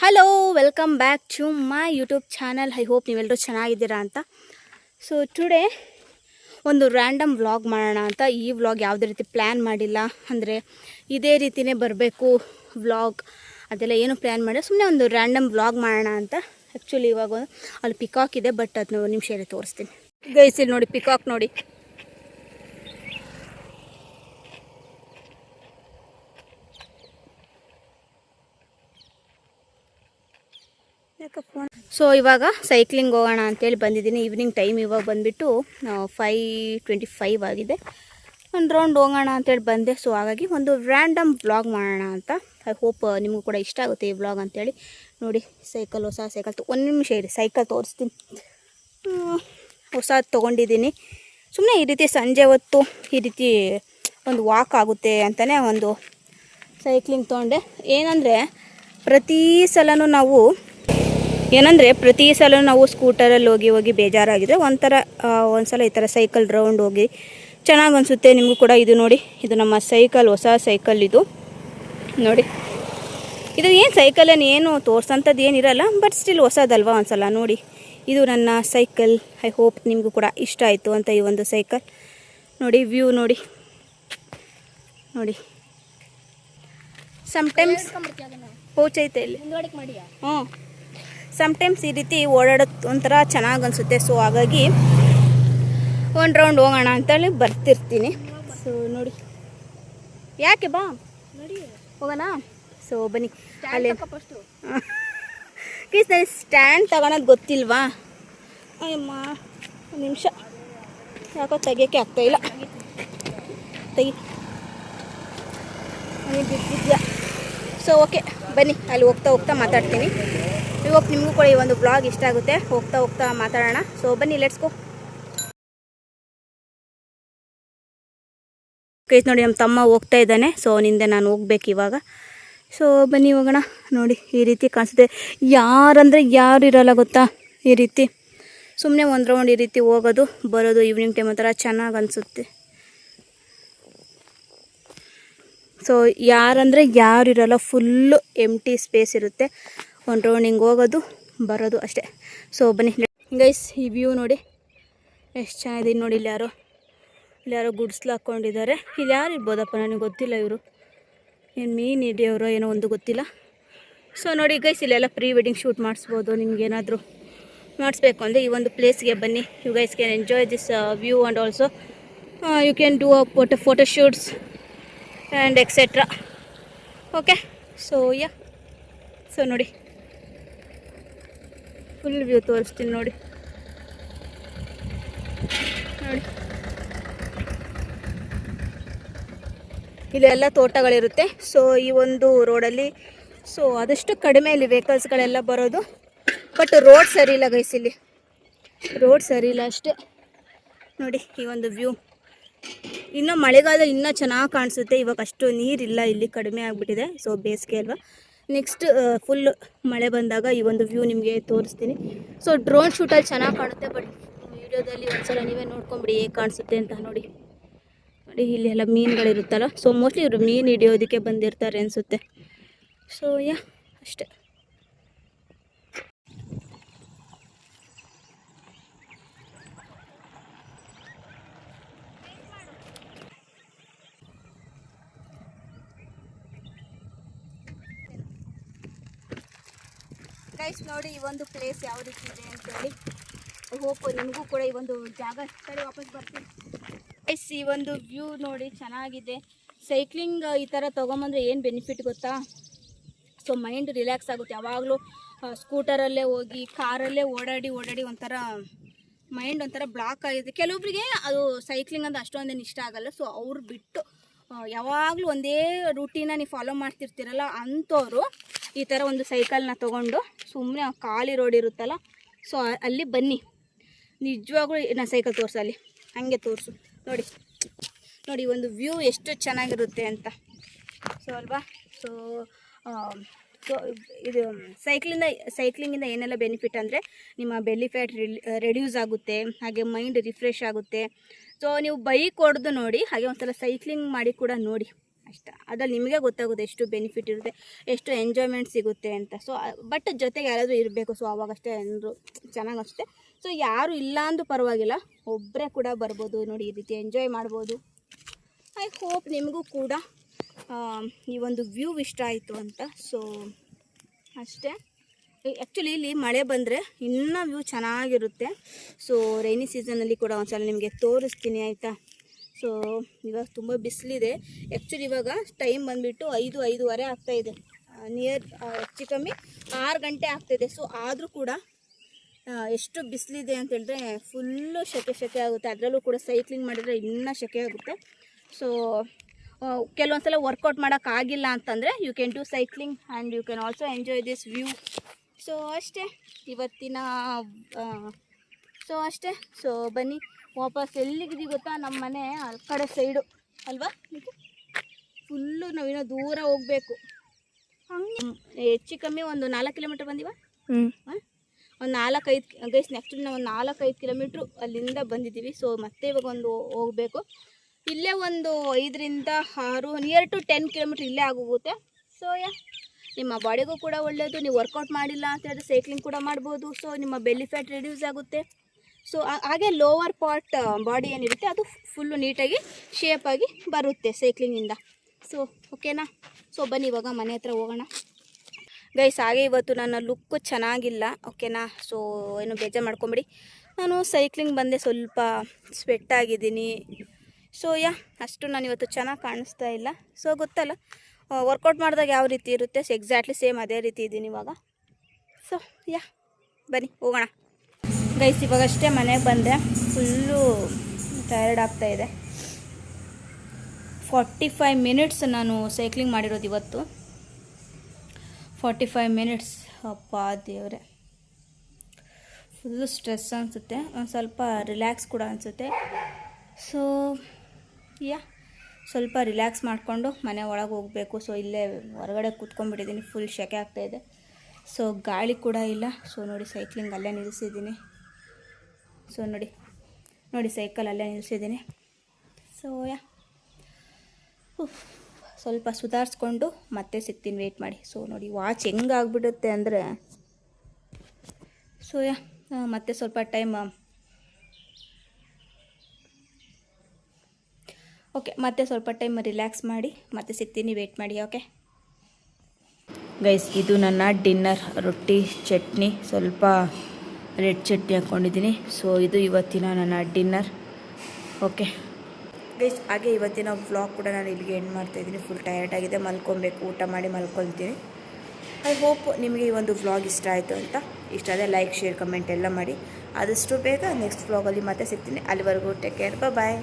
Hello, welcome back to my YouTube channel. I hope ನೀವೆಲ್ಲರೂ ಚೆನ್ನಾಗಿದ್ದೀರಾ ಅಂತ. ಸೊ ಟುಡೇ ಒಂದು ರ್ಯಾಂಡಮ್ ವ್ಲಾಗ್ ಮಾಡೋಣ ಅಂತ. ಈ ವ್ಲಾಗ್ ಯಾವುದೇ ರೀತಿ ಪ್ಲ್ಯಾನ್ ಮಾಡಿಲ್ಲ, ಅಂದರೆ ಇದೇ ರೀತಿಯೇ ಬರಬೇಕು ವ್ಲಾಗ್ ಅದೆಲ್ಲ ಏನು ಪ್ಲ್ಯಾನ್ ಮಾಡಿಲ್ಲ. ಸುಮ್ಮನೆ ಒಂದು ರ್ಯಾಂಡಮ್ ವ್ಲಾಗ್ ಮಾಡೋಣ ಅಂತ. ಆ್ಯಕ್ಚುಲಿ ಇವಾಗ ಅಲ್ಲಿ ಪಿಕಾಕ್ ಇದೆ, ಬಟ್ ಅದನ್ನ ನಿಮಿಷ ತೋರಿಸ್ತೀನಿ. ಗೈಸ್ ಇಲ್ಲಿ ನೋಡಿ, ಪಿಕಾಕ್ ನೋಡಿ. ಸೊ ಇವಾಗ ಸೈಕ್ಲಿಂಗ್ ಹೋಗೋಣ ಅಂತೇಳಿ ಬಂದಿದ್ದೀನಿ. ಈವ್ನಿಂಗ್ ಟೈಮ್ ಇವಾಗ ಬಂದುಬಿಟ್ಟು 5:25 ಆಗಿದೆ. ಒಂದು ರೌಂಡ್ ಹೋಗೋಣ ಅಂತೇಳಿ ಬಂದೆ. ಸೊ ಹಾಗಾಗಿ ಒಂದು ರ್ಯಾಂಡಮ್ ವ್ಲಾಗ್ ಮಾಡೋಣ ಅಂತ. ಐ ಹೋಪ್ ನಿಮಗೂ ಕೂಡ ಇಷ್ಟ ಆಗುತ್ತೆ ಈ ವ್ಲಾಗ್ ಅಂತೇಳಿ. ನೋಡಿ ಸೈಕಲ್, ಹೊಸ ಸೈಕಲ್ ಒಂದು ನಿಮಿಷ ಇರಿ, ಸೈಕಲ್ ತೋರಿಸ್ತೀನಿ. ಹೊಸದು ತೊಗೊಂಡಿದ್ದೀನಿ. ಸುಮ್ಮನೆ ಈ ರೀತಿ ಸಂಜೆ ಹೊತ್ತು ಈ ರೀತಿ ಒಂದು ವಾಕ್ ಆಗುತ್ತೆ ಅಂತಲೇ ಒಂದು ಸೈಕ್ಲಿಂಗ್ ತೊಗೊಂಡೆ. ಏನಂದರೆ ಪ್ರತಿ ಸಲನೂ ನಾವು ಸ್ಕೂಟರಲ್ಲಿ ಹೋಗಿ ಬೇಜಾರಾಗಿದ್ರೆ ಒಂದು ಸಲ ಈ ಥರ ಸೈಕಲ್ ರೌಂಡ್ ಹೋಗಿ ಚೆನ್ನಾಗಿ ಅನಿಸುತ್ತೆ. ನಿಮಗೂ ಕೂಡ ಇದು ನೋಡಿ, ಇದು ನಮ್ಮ ಸೈಕಲ್, ಹೊಸ ಸೈಕಲ್ ಇದು ನೋಡಿ. ಇದು ಏನು ಸೈಕಲ್ ಏನು ತೋರ್ಸೋಂಥದ್ದು ಏನಿರಲ್ಲ, ಬಟ್ ಸ್ಟಿಲ್ ಹೊಸದಲ್ವಾ, ಒಂದು ಸಲ ನೋಡಿ. ಇದು ನನ್ನ ಸೈಕಲ್. ಐ ಹೋಪ್ ನಿಮಗೂ ಕೂಡ ಇಷ್ಟ ಆಯಿತು ಅಂತ ಈ ಒಂದು ಸೈಕಲ್ ನೋಡಿ. ವ್ಯೂ ನೋಡಿ ಸಮ್ಟೈಮ್ಸ್ ಪೌಚ್ ಐತೆ ಇಲ್ಲಿ. ಸಮ್ಟೈಮ್ಸ್ ಈ ರೀತಿ ಓಡಾಡೋದು ಒಂಥರ ಚೆನ್ನಾಗಿ ಅನಿಸುತ್ತೆ. ಸೊ ಹಾಗಾಗಿ ಒಂದು ರೌಂಡ್ ಹೋಗೋಣ ಅಂತೇಳಿ ಬರ್ತಿರ್ತೀನಿ. ಸೊ ನೋಡಿ, ಯಾಕೆ ಬಾ ನೋಡಿ ಹೋಗೋಣ. ಸೊ ಬನ್ನಿ. ಅಲ್ಲಿ ಪ್ಲೀಸ್, ನನಗೆ ಸ್ಟ್ಯಾಂಡ್ ತಗೊಳೋದು ಗೊತ್ತಿಲ್ವಾ? ಅಯ್ಯಮ್ಮ ಒಂದು ನಿಮಿಷ, ಯಾಕೋ ತೆಗಿಯೋಕ್ಕೆ ಆಗ್ತಾಯಿಲ್ಲ. ಬಿದ್ದಿದ್ಯಾ? ಸೊ ಓಕೆ, ಬನ್ನಿ ಅಲ್ಲಿ ಹೋಗ್ತಾ ಮಾತಾಡ್ತೀನಿ. ಹೋಪ್ ನಿಮಗೂ ಕೂಡ ಈ ಒಂದು ಬ್ಲಾಗ್ ಇಷ್ಟ ಆಗುತ್ತೆ. ಹೋಗ್ತಾ ಮಾತಾಡೋಣ. ಸೊ ಬನ್ನಿ, ಲೆಟ್ಸ್ ಗೋ. ಕೇಸ್ ನೋಡಿ, ನಮ್ಮ ತಮ್ಮ ಹೋಗ್ತಾ ಇದ್ದಾನೆ. ಸೊ ಅವನಿಂದ ನಾನು ಹೋಗ್ಬೇಕು ಇವಾಗ. ಸೊ ಬನ್ನಿ ಹೋಗೋಣ. ನೋಡಿ ಈ ರೀತಿ ಕಾಣಿಸುತ್ತೆ. ಯಾರು ಇರೋಲ್ಲ ಗೊತ್ತಾ, ಈ ರೀತಿ ಸುಮ್ಮನೆ ಒಂದು ರೌಂಡ್ ಈ ರೀತಿ ಹೋಗೋದು ಬರೋದು ಈವ್ನಿಂಗ್ ಟೈಮ್ ಒಂಥರ ಚೆನ್ನಾಗಿ ಅನಿಸುತ್ತೆ. ಸೊ ಯಾರು ಇರೋಲ್ಲ, ಫುಲ್ಲು ಎಂಟಿ ಸ್ಪೇಸ್ ಇರುತ್ತೆ. ಒಂದು ರೌಂಡ್ ಹಿಂಗೆ ಹೋಗೋದು ಬರೋದು ಅಷ್ಟೇ. ಸೊ ಬನ್ನಿ ಗೈಸ್, ಈ ವ್ಯೂ ನೋಡಿ ಎಷ್ಟು ಚೆನ್ನಾಗಿದೆ ನೋಡಿ. ಇಲ್ಲಿ ಯಾರೋ ಗುಡ್ಸ್ಲು ಹಾಕ್ಕೊಂಡಿದ್ದಾರೆ. ಇಲ್ಲಿ ಯಾರು ಇರ್ಬೋದಪ್ಪ, ನನಗೆ ಗೊತ್ತಿಲ್ಲ. ಇವರು ಏನು ಮೀನು ಹಿಡಿಯೋರೋ ಏನೋ ಒಂದು ಗೊತ್ತಿಲ್ಲ. ಸೊ ನೋಡಿ ಗೈಸ್, ಇಲ್ಲೆಲ್ಲ ಪ್ರೀ ವೆಡ್ಡಿಂಗ್ ಶೂಟ್ ಮಾಡಿಸ್ಬೋದು. ನಿಮ್ಗೇನಾದರೂ ಮಾಡಿಸ್ಬೇಕು ಅಂದರೆ ಈ ಒಂದು ಪ್ಲೇಸ್ಗೆ ಬನ್ನಿ. You guys can enjoy this view and also you can do photo shoots and etcetera. Okay, so so ನೋಡಿ ಫುಲ್ ವ್ಯೂ ತೋರಿಸ್ತೀನಿ ನೋಡಿ. ಇಲ್ಲೆಲ್ಲ ತೋಟಗಳಿರುತ್ತೆ. ಸೊ ಈ ಒಂದು ರೋಡಲ್ಲಿ ಆದಷ್ಟು ಕಡಿಮೆ ಇಲ್ಲಿ ವೆಹಿಕಲ್ಸ್ಗಳೆಲ್ಲ ಬರೋದು. ಬಟ್ ರೋಡ್ ಸರಿ ಇಲ್ಲ ಗೈಸ್, ಇಲ್ಲಿ ರೋಡ್ ಸರಿ ಇಲ್ಲ ಅಷ್ಟೇ. ನೋಡಿ ಈ ಒಂದು ವ್ಯೂ. ಇನ್ನು ಮಳೆಗಾಲ ಇನ್ನೂ ಚೆನ್ನಾಗಿ ಕಾಣಿಸುತ್ತೆ. ಇವಾಗ ಅಷ್ಟು ನೀರಿಲ್ಲ, ಇಲ್ಲಿ ಕಡಿಮೆ ಆಗಿಬಿಟ್ಟಿದೆ. ಸೊ ಬೇಸಿಗೆ ಅಲ್ವಾ. ನೆಕ್ಸ್ಟ್ ಫುಲ್ ಮಳೆ ಬಂದಾಗ ಈ ಒಂದು ವ್ಯೂ ನಿಮಗೆ ತೋರಿಸ್ತೀನಿ. ಸೊ ಡ್ರೋನ್ ಶೂಟಲ್ಲಿ ಚೆನ್ನಾಗಿ ಕಾಣುತ್ತೆ, ಬಟ್ ವಿಡಿಯೋದಲ್ಲಿ ಒಂದ್ಸಲ ನೀವೇ ನೋಡ್ಕೊಂಬಿಡಿ ಹೇಗೆ ಕಾಣಿಸುತ್ತೆ ಅಂತ. ನೋಡಿ ಇಲ್ಲಿ ಎಲ್ಲ ಮೀನುಗಳಿರುತ್ತಲ್ಲ. ಸೊ ಮೋಸ್ಟ್ಲಿ ಇವರು ಮೀನು ಹಿಡಿಯೋದಕ್ಕೆ ಬಂದಿರ್ತಾರೆ ಅನಿಸುತ್ತೆ. ಸೊ ಅಷ್ಟೇ. ಗೈಸ್ ನೋಡಿ ಈ ಒಂದು ಪ್ಲೇಸ್ ಯಾವ ರೀತಿ ಇದೆ ಅಂತೇಳಿ. ಹೋಪ್ ನಿಮಗೂ ಕೂಡ ಈ ಒಂದು ಜಾಗ ಸರಿ ವಾಪಸ್ ಬರ್ತೀನಿ. ಗೈಸ್ ಈ ಒಂದು ವ್ಯೂ ನೋಡಿ ಚೆನ್ನಾಗಿದೆ. ಸೈಕ್ಲಿಂಗ್ ಈ ಥರ ತೊಗೊಂಬಂದರೆ ಏನು ಬೆನಿಫಿಟ್ ಗೊತ್ತಾ? ಸೊ ಮೈಂಡ್ ರಿಲ್ಯಾಕ್ಸ್ ಆಗುತ್ತೆ. ಯಾವಾಗಲೂ ಸ್ಕೂಟರಲ್ಲೇ ಹೋಗಿ ಕಾರಲ್ಲೇ ಓಡಾಡಿ ಒಂಥರ ಮೈಂಡ್ ಒಂಥರ ಬ್ಲಾಕ್ ಆಗಿದೆ. ಕೆಲವೊಬ್ಬರಿಗೆ ಅದು ಸೈಕ್ಲಿಂಗ್ ಅಂದರೆ ಅಷ್ಟೊಂದೇನು ಇಷ್ಟ ಆಗಲ್ಲ. ಸೊ ಅವ್ರು ಬಿಟ್ಟು ಯಾವಾಗಲೂ ಒಂದೇ ರೂಟೀನ ನೀವು ಫಾಲೋ ಮಾಡ್ತಿರ್ತೀರಲ್ಲ, ಅಂಥವ್ರು ಈ ಥರ ಒಂದು ಸೈಕಲ್ನ ತೊಗೊಂಡು ಸುಮ್ಮನೆ ಖಾಲಿ ರೋಡ್ ಇರುತ್ತಲ್ಲ, ಸೊ ಅಲ್ಲಿ ಬನ್ನಿ. ನಿಜವಾಗ್ಲೂ ನಾನು ಸೈಕಲ್ ತೋರಿಸಲ್ಲಿ ಹಾಗೆ ತೋರಿಸು. ನೋಡಿ ಒಂದು ವ್ಯೂ ಎಷ್ಟು ಚೆನ್ನಾಗಿರುತ್ತೆ ಅಂತ. ಸೊ ಅಲ್ವಾ. ಸೊ ಇದು ಸೈಕ್ಲಿಂಗಿಂದ ಏನೆಲ್ಲ ಬೆನಿಫಿಟ್ ಅಂದರೆ, ನಿಮ್ಮ ಬೆಲ್ಲಿ ಫ್ಯಾಟ್ ರೆಡ್ಯೂಸ್ ಆಗುತ್ತೆ, ಹಾಗೆ ಮೈಂಡ್ ರಿಫ್ರೆಶ್ ಆಗುತ್ತೆ. ಸೊ ನೀವು ಬೈಕ್ ಹೊಡೆದು ನೋಡಿ, ಹಾಗೆ ಒಂದ್ಸಲ ಸೈಕ್ಲಿಂಗ್ ಮಾಡಿ ಕೂಡ ನೋಡಿ. ಅಷ್ಟೇ. ಅದ್ರಲ್ಲಿ ನಿಮಗೆ ಗೊತ್ತಾಗುತ್ತೆ ಎಷ್ಟು ಬೆನಿಫಿಟ್ ಇರುತ್ತೆ, ಎಷ್ಟು ಎಂಜಾಯ್ಮೆಂಟ್ ಸಿಗುತ್ತೆ ಅಂತ. ಸೊ ಬಟ್ ಜೊತೆಗೆ ಯಾರಾದರೂ ಇರಬೇಕು, ಸೊ ಅವಾಗಷ್ಟೇ ಎಲ್ಲರೂ ಚೆನ್ನಾಗಿ ಅನಿಸುತ್ತೆ. ಸೊ ಯಾರು ಇಲ್ಲ ಅಂದ್ರೂ ಪರವಾಗಿಲ್ಲ, ಒಬ್ಬರೇ ಕೂಡ ಬರ್ಬೋದು ನೋಡಿ, ಈ ರೀತಿ ಎಂಜಾಯ್ ಮಾಡ್ಬೋದು. ಐ ಹೋಪ್ ನಿಮಗೂ ಕೂಡ ಈ ಒಂದು ವ್ಯೂ ಇಷ್ಟ ಆಯಿತು ಅಂತ. ಸೊ ಅಷ್ಟೇ. ಆ್ಯಕ್ಚುಲಿ ಇಲ್ಲಿ ಮಳೆ ಬಂದರೆ ಇನ್ನೂ ವ್ಯೂ ಚೆನ್ನಾಗಿರುತ್ತೆ. ಸೊ ರೈನಿ ಸೀಸನಲ್ಲಿ ಕೂಡ ಒಂದ್ಸಲ ನಿಮಗೆ ತೋರಿಸ್ತೀನಿ ಆಯಿತಾ. ಸೊ ಇವಾಗ ತುಂಬ ಬಿಸಿಲಿದೆ. ಆ್ಯಕ್ಚುಲಿ ಇವಾಗ ಟೈಮ್ ಬಂದುಬಿಟ್ಟು 5-5:30 ಆಗ್ತಾಯಿದೆ, ನಿಯರ್ ಹೆಚ್ಚು ಕಮ್ಮಿ 6 ಗಂಟೆ ಆಗ್ತಾಯಿದೆ. ಸೊ ಆದರೂ ಕೂಡ ಎಷ್ಟು ಬಿಸಿಲಿದೆ ಅಂತ ಹೇಳಿದ್ರೆ ಫುಲ್ಲು ಸೆಕೆ ಆಗುತ್ತೆ. ಅದರಲ್ಲೂ ಕೂಡ ಸೈಕ್ಲಿಂಗ್ ಮಾಡಿದರೆ ಇನ್ನೂ ಸೆಕೆ ಆಗುತ್ತೆ. ಸೊ ಕೆಲವೊಂದು ಸಲ ವರ್ಕೌಟ್ ಮಾಡೋಕ್ಕಾಗಿಲ್ಲ ಅಂತಂದರೆ you can do cycling and you can also enjoy this view. So ಅಷ್ಟೇ ಇವತ್ತಿನ ಸೊ ಬನ್ನಿ ವಾಪಸ್ ಎಲ್ಲಿಗಿದ್ದೀವಿ ಗೊತ್ತಾ, ನಮ್ಮ ಮನೆ ಆ ಕಡೆ ಸೈಡು ಅಲ್ವಾ, ಫುಲ್ಲು ನಾವಿನ್ನೂ ದೂರ ಹೋಗಬೇಕು. ಹಂಗೆ ಹೆಚ್ಚು ಕಮ್ಮಿ ಒಂದು 4 ಕಿಲೋಮೀಟ್ರ್ ಬಂದಿವ. ಒಂದು 4-5 ಗೈಸ್, ನೆಕ್ಸ್ಟ್ ನಾವು ಒಂದು 4-5 ಕಿಲೋಮೀಟ್ರು ಅಲ್ಲಿಂದ ಬಂದಿದ್ದೀವಿ. ಸೊ ಮತ್ತೆ ಇವಾಗ ಒಂದು ಹೋಗಬೇಕು. ಇಲ್ಲೇ ಒಂದು 5-6 ನಿಯರ್ ಟು 10 ಕಿಲೋಮೀಟ್ರ್ ಇಲ್ಲೇ ಆಗೋಗುತ್ತೆ. ಸೊ ನಿಮ್ಮ ಬಾಡಿಗೂ ಕೂಡ ಒಳ್ಳೆಯದು. ನೀವು ವರ್ಕೌಟ್ ಮಾಡಿಲ್ಲ ಅಂತ ಹೇಳಿದ್ರೆ ಸೈಕ್ಲಿಂಗ್ ಕೂಡ ಮಾಡ್ಬೋದು. ಸೊ ನಿಮ್ಮ ಬೆಲ್ಲಿ ಫ್ಯಾಟ್ ರಿಡ್ಯೂಸ್ ಆಗುತ್ತೆ. ಸೊ ಹಾಗೆ ಲೋವರ್ ಪಾರ್ಟ್ ಬಾಡಿ ಏನಿರುತ್ತೆ ಅದು ಫುಲ್ಲು ನೀಟಾಗಿ ಶೇಪಾಗಿ ಬರುತ್ತೆ ಸೈಕ್ಲಿಂಗಿಂದ. ಸೊ ಓಕೆನಾ. ಸೊ ಬನ್ನಿ ಇವಾಗ ಮನೆ ಹತ್ರ ಹೋಗೋಣ ಗೈಸ್. ಹಾಗೆ ಇವತ್ತು ನನ್ನ ಲುಕ್ಕು ಚೆನ್ನಾಗಿಲ್ಲ, ಓಕೆನಾ. ಸೊ ಏನು ಬೇಜಾರು ಮಾಡ್ಕೊಂಬಿಡಿ. ನಾನು ಸೈಕ್ಲಿಂಗ್ ಬಂದೆ, ಸ್ವಲ್ಪ ಸ್ವೆಟ್ ಆಗಿದ್ದೀನಿ. ಸೊ ಅಷ್ಟು ನಾನು ಇವತ್ತು ಚೆನ್ನಾಗಿ ಕಾಣಿಸ್ತಾ ಇಲ್ಲ. ಸೊ ಗೊತ್ತಲ್ಲ ವರ್ಕೌಟ್ ಮಾಡಿದಾಗ ಯಾವ ರೀತಿ ಇರುತ್ತೆ, ಸೊ ಎಕ್ಸಾಕ್ಟ್ಲಿ ಸೇಮ್ ಅದೇ ರೀತಿ ಇದ್ದೀನಿ ಇವಾಗ. ಸೊ ಬನ್ನಿ ಹೋಗೋಣ ಗೈಸ್. ಇವಾಗಷ್ಟೇ ಮನೆಗೆ ಬಂದೆ, ಫುಲ್ಲು ಟಯರ್ಡ್ ಆಗ್ತಾಯಿದೆ. 45 ಮಿನಿಟ್ಸ್ ನಾನು ಸೈಕ್ಲಿಂಗ್ ಮಾಡಿರೋದು ಇವತ್ತು. 45 ಮಿನಿಟ್ಸ್. ಅಪ್ಪ ದೇವ್ರೆ, ಫುಲ್ಲು ಸ್ಟ್ರೆಸ್ ಅನಿಸುತ್ತೆ, ಒಂದು ಸ್ವಲ್ಪ ರಿಲ್ಯಾಕ್ಸ್ ಕೂಡ ಅನಿಸುತ್ತೆ. ಸೊ ಸ್ವಲ್ಪ ರಿಲ್ಯಾಕ್ಸ್ ಮಾಡಿಕೊಂಡು ಮನೆ ಒಳಗೆ ಹೋಗಬೇಕು. ಸೊ ಇಲ್ಲೇ ಹೊರಗಡೆ ಕೂತ್ಕೊಂಡ್ಬಿಟ್ಟಿದ್ದೀನಿ, ಫುಲ್ ಸೆಕೆ ಆಗ್ತಾಯಿದೆ. ಸೊ ಗಾಳಿ ಕೂಡ ಇಲ್ಲ. ಸೊ ನೋಡಿ ಸೈಕ್ಲಿಂಗ್ ಅಲ್ಲೇ ನಿಲ್ಲಿಸಿದ್ದೀನಿ. ಸೊ ನೋಡಿ ಸೈಕಲ್ ಅಲ್ಲೇ ನಿಲ್ಲಿಸಿದ್ದೀನಿ. ಸೊ ಸ್ವಲ್ಪ ಸುಧಾರಿಸ್ಕೊಂಡು ಮತ್ತೆ ಸಿಗ್ತೀನಿ, ವೆಯ್ಟ್ ಮಾಡಿ. ಸೊ ನೋಡಿ ವಾಚ್ ಹೆಂಗಾಗ್ಬಿಡುತ್ತೆ ಅಂದರೆ, ಸೊ ಮತ್ತೆ ಸ್ವಲ್ಪ ಟೈಮ್ ಮತ್ತೆ ಸ್ವಲ್ಪ ಟೈಮ್ ರಿಲ್ಯಾಕ್ಸ್ ಮಾಡಿ ಮತ್ತೆ ಸಿಗ್ತೀನಿ, ವೆಯ್ಟ್ ಮಾಡಿ. ಓಕೆ ಗೈಸ್, ಇದು ನನ್ನ ಡಿನ್ನರ್. ರೊಟ್ಟಿ, ಚಟ್ನಿ, ಸ್ವಲ್ಪ ರೆಡ್ ಚಟ್ನಿ ಹಾಕ್ಕೊಂಡಿದ್ದೀನಿ. ಸೊ ಇದು ಇವತ್ತಿನ ನನ್ನ ಡಿನ್ನರ್. ಓಕೆ ಗೈಸ್, ಹಾಗೆ ಇವತ್ತಿನ ವ್ಲಾಗ್ ಕೂಡ ನಾನು ಇಲ್ಲಿಗೆ ಎಂಡ್ ಮಾಡ್ತಾಯಿದ್ದೀನಿ. ಫುಲ್ ಟಯರ್ಡ್ ಆಗಿದೆ, ಮಲ್ಕೊಬೇಕು, ಊಟ ಮಾಡಿ ಮಲ್ಕೊಳ್ತೀನಿ. ಐ ಹೋಪ್ ನಿಮಗೆ ಈ ಒಂದು ವ್ಲಾಗ್ ಇಷ್ಟ ಆಯಿತು ಅಂತ. ಇಷ್ಟ ಆದರೆ ಲೈಕ್, ಶೇರ್, ಕಮೆಂಟ್ ಎಲ್ಲ ಮಾಡಿ. ಆದಷ್ಟು ಬೇಗ ನೆಕ್ಸ್ಟ್ ವ್ಲಾಗಲ್ಲಿ ಮತ್ತೆ ಸಿಗ್ತೀನಿ. ಅಲ್ಲಿವರೆಗೂ ಟೇಕ್ ಕೇರ್, ಬಾಯ್.